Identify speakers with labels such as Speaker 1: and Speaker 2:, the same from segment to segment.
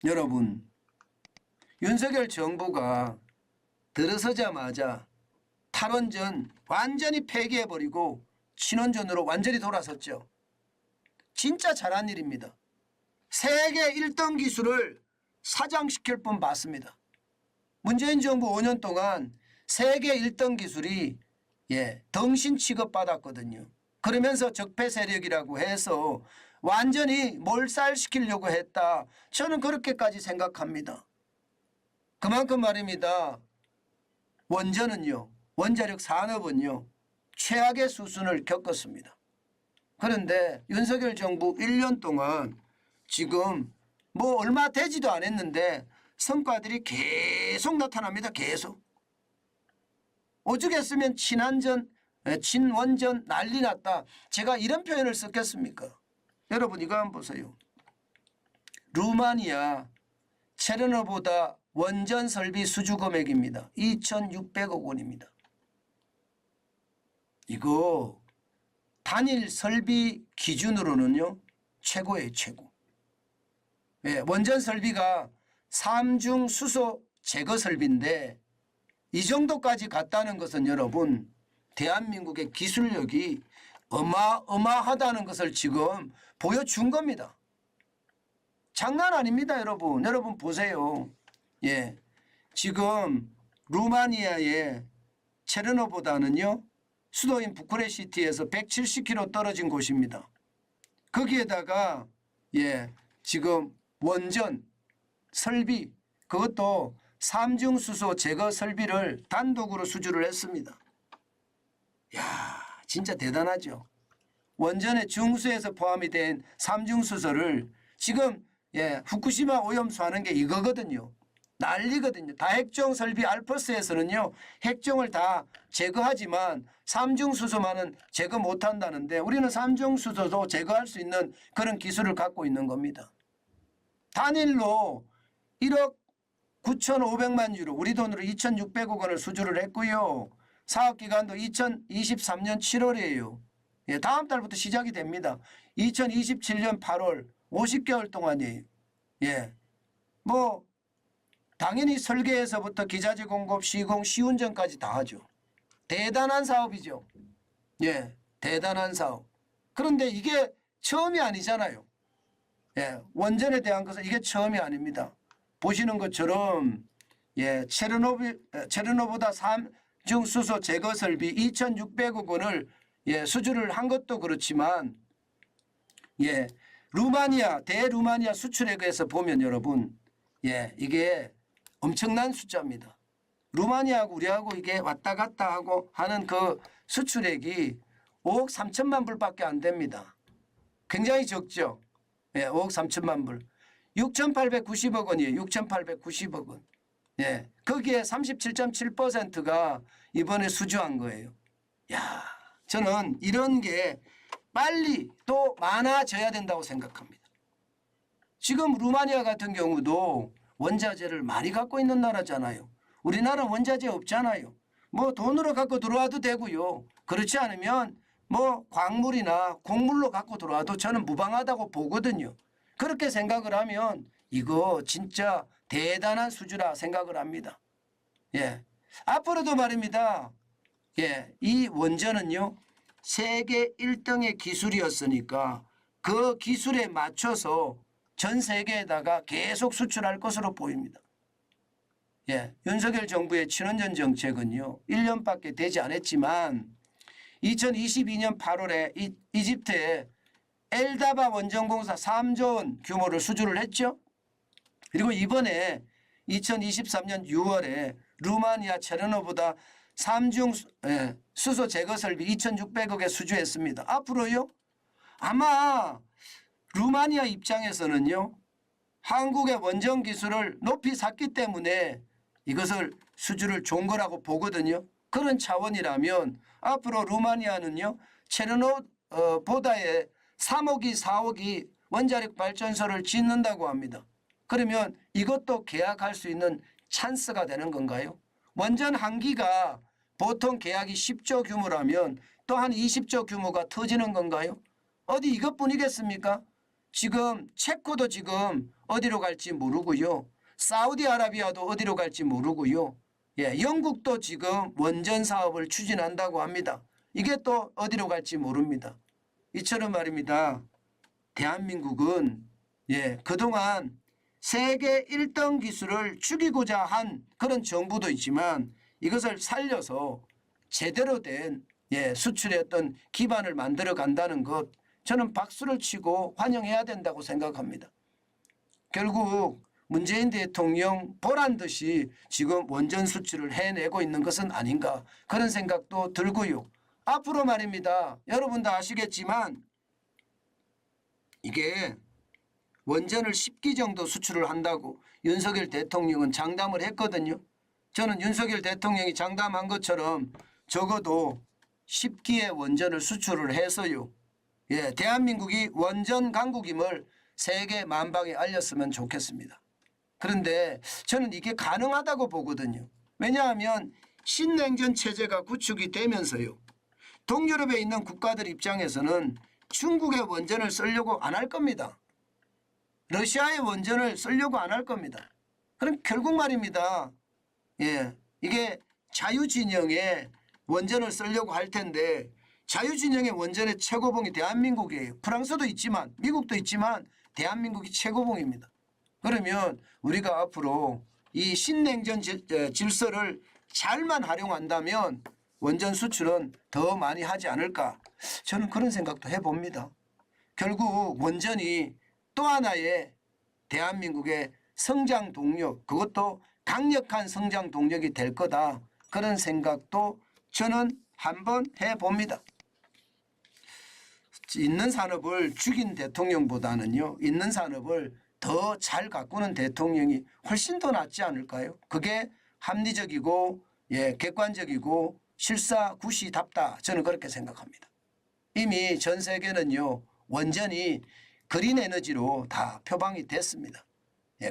Speaker 1: 여러분, 윤석열 정부가 들어서자마자 탈원전 완전히 폐기해버리고 친원전으로 완전히 돌아섰죠. 진짜 잘한 일입니다. 세계 1등 기술을 사장시킬 뻔 봤습니다. 문재인 정부 5년 동안 세계 1등 기술이 덩신 취급받았거든요. 그러면서 적폐 세력이라고 해서 완전히 몰살시키려고 했다. 저는 그렇게까지 생각합니다. 그만큼 말입니다. 원전은요, 원자력 산업은요, 최악의 수순을 겪었습니다. 그런데 윤석열 정부 1년 동안 지금 뭐 얼마 되지도 않았는데 성과들이 계속 나타납니다. 계속. 오죽했으면 친원전 난리 났다. 제가 이런 표현을 썼겠습니까? 여러분 이거 한번 보세요. 루마니아 체르노보다 원전 설비 수주 금액입니다. 2,600억 원입니다. 이거 단일 설비 기준으로는요 최고예요. 최고. 원전 설비가 삼중 수소 제거 설비인데 이 정도까지 갔다는 것은 여러분 대한민국의 기술력이 어마어마하다는 것을 지금 보여준 겁니다. 장난 아닙니다. 여러분. 여러분 보세요. 지금 루마니아의 체르노보다는요 수도인 부쿠레시티에서 170km 떨어진 곳입니다. 거기에다가 지금 원전 설비 그것도 삼중수소 제거 설비를 단독으로 수주를 했습니다. 야, 진짜 대단하죠. 원전의 중수에서 포함이 된 삼중수소를 지금 후쿠시마 오염수 하는 게 이거거든요. 난리거든요. 다핵종 설비 알퍼스에서는요 핵종을 다 제거하지만 삼중수소만은 제거 못한다는데 우리는 삼중수소도 제거할 수 있는 그런 기술을 갖고 있는 겁니다. 단일로 1억 9,500만 유로 우리 돈으로 2,600억 원을 수주를 했고요. 사업기간도 2023년 7월이에요. 다음 달부터 시작이 됩니다. 2027년 8월 50개월 동안이에요. 뭐 당연히 설계에서부터 기자재 공급, 시공, 시운전까지 다 하죠. 대단한 사업이죠. 대단한 사업. 그런데 이게 처음이 아니잖아요. 원전에 대한 것은 이게 처음이 아닙니다. 보시는 것처럼 체르노보다 삼중수소 제거 설비 2,600억 원을 수주를 한 것도 그렇지만 루마니아 대루마니아 수출액에서 보면 여러분 이게 엄청난 숫자입니다. 루마니아하고 우리하고 이게 왔다 갔다 하고 하는 그 수출액이 5억 3천만 불밖에 안 됩니다. 굉장히 적죠. 5억 3천만 불. 6,890억 원이에요. 6,890억 원. 거기에 37.7%가 이번에 수주한 거예요. 야, 저는 이런 게 빨리 또 많아져야 된다고 생각합니다. 지금 루마니아 같은 경우도 원자재를 많이 갖고 있는 나라잖아요. 우리나라 원자재 없잖아요. 뭐 돈으로 갖고 들어와도 되고요. 그렇지 않으면 뭐 광물이나 곡물로 갖고 들어와도 저는 무방하다고 보거든요. 그렇게 생각을 하면 이거 진짜 대단한 수주라 생각을 합니다. 앞으로도 말입니다. 이 원전은요. 세계 1등의 기술이었으니까 그 기술에 맞춰서 전 세계에다가 계속 수출할 것으로 보입니다. 윤석열 정부의 친원전 정책은요. 1년밖에 되지 않았지만 2022년 8월에 이집트에 엘다바 원전공사 3조 원 규모를 수주를 했죠. 그리고 이번에 2023년 6월에 루마니아 체르노보다 삼중 수소 제거 설비 2,600억에 수주했습니다. 앞으로요. 아마 루마니아 입장에서는요. 한국의 원전 기술을 높이 샀기 때문에 이것을 수주를 준 거라고 보거든요. 그런 차원이라면 앞으로 루마니아는요. 체르노보다의 3억이 4억이 원자력 발전소를 짓는다고 합니다. 그러면 이것도 계약할 수 있는 찬스가 되는 건가요? 원전 한 기가 보통 계약이 10조 규모라면 또 한 20조 규모가 터지는 건가요? 어디 이것뿐이겠습니까? 지금 체코도 지금 어디로 갈지 모르고요. 사우디아라비아도 어디로 갈지 모르고요. 예, 영국도 지금 원전 사업을 추진한다고 합니다. 이게 또 어디로 갈지 모릅니다. 이처럼 말입니다. 대한민국은 그동안 세계 1등 기술을 죽이고자 한 그런 정부도 있지만 이것을 살려서 제대로 된 수출의 어떤 기반을 만들어 간다는 것, 저는 박수를 치고 환영해야 된다고 생각합니다. 결국 문재인 대통령 보란 듯이 지금 원전 수출을 해내고 있는 것은 아닌가, 그런 생각도 들고요. 앞으로 말입니다. 여러분도 아시겠지만 이게 원전을 10기 정도 수출을 한다고 윤석열 대통령은 장담을 했거든요. 저는 윤석열 대통령이 장담한 것처럼 적어도 10기의 원전을 수출을 해서요. 대한민국이 원전 강국임을 세계 만방에 알렸으면 좋겠습니다. 그런데 저는 이게 가능하다고 보거든요. 왜냐하면 신냉전 체제가 구축이 되면서요. 동유럽에 있는 국가들 입장에서는 중국의 원전을 쓰려고 안 할 겁니다. 러시아의 원전을 쓰려고 안 할 겁니다. 그럼 결국 말입니다. 이게 자유진영의 원전을 쓰려고 할 텐데 자유진영의 원전의 최고봉이 대한민국이에요. 프랑스도 있지만 미국도 있지만 대한민국이 최고봉입니다. 그러면 우리가 앞으로 이 신냉전 질서를 잘만 활용한다면 원전 수출은 더 많이 하지 않을까, 저는 그런 생각도 해봅니다. 결국 원전이 또 하나의 대한민국의 성장 동력, 그것도 강력한 성장 동력이 될 거다, 그런 생각도 저는 한번 해봅니다. 있는 산업을 죽인 대통령보다는요, 있는 산업을 더 잘 가꾸는 대통령이 훨씬 더 낫지 않을까요? 그게 합리적이고 객관적이고 실사구시답다, 저는 그렇게 생각합니다. 이미 전 세계는요, 원전이 그린 에너지로 다 표방이 됐습니다.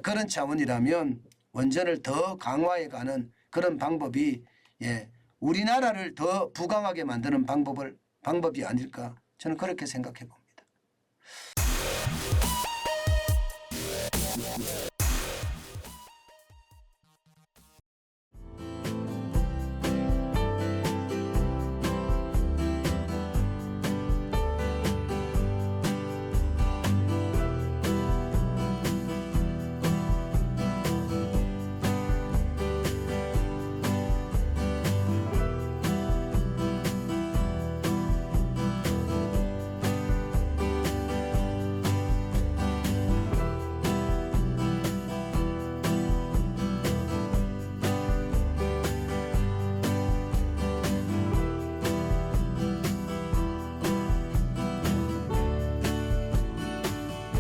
Speaker 1: 그런 차원이라면 원전을 더 강화해가는 그런 방법이 우리나라를 더 부강하게 만드는 방법이 아닐까, 저는 그렇게 생각해 봅니다.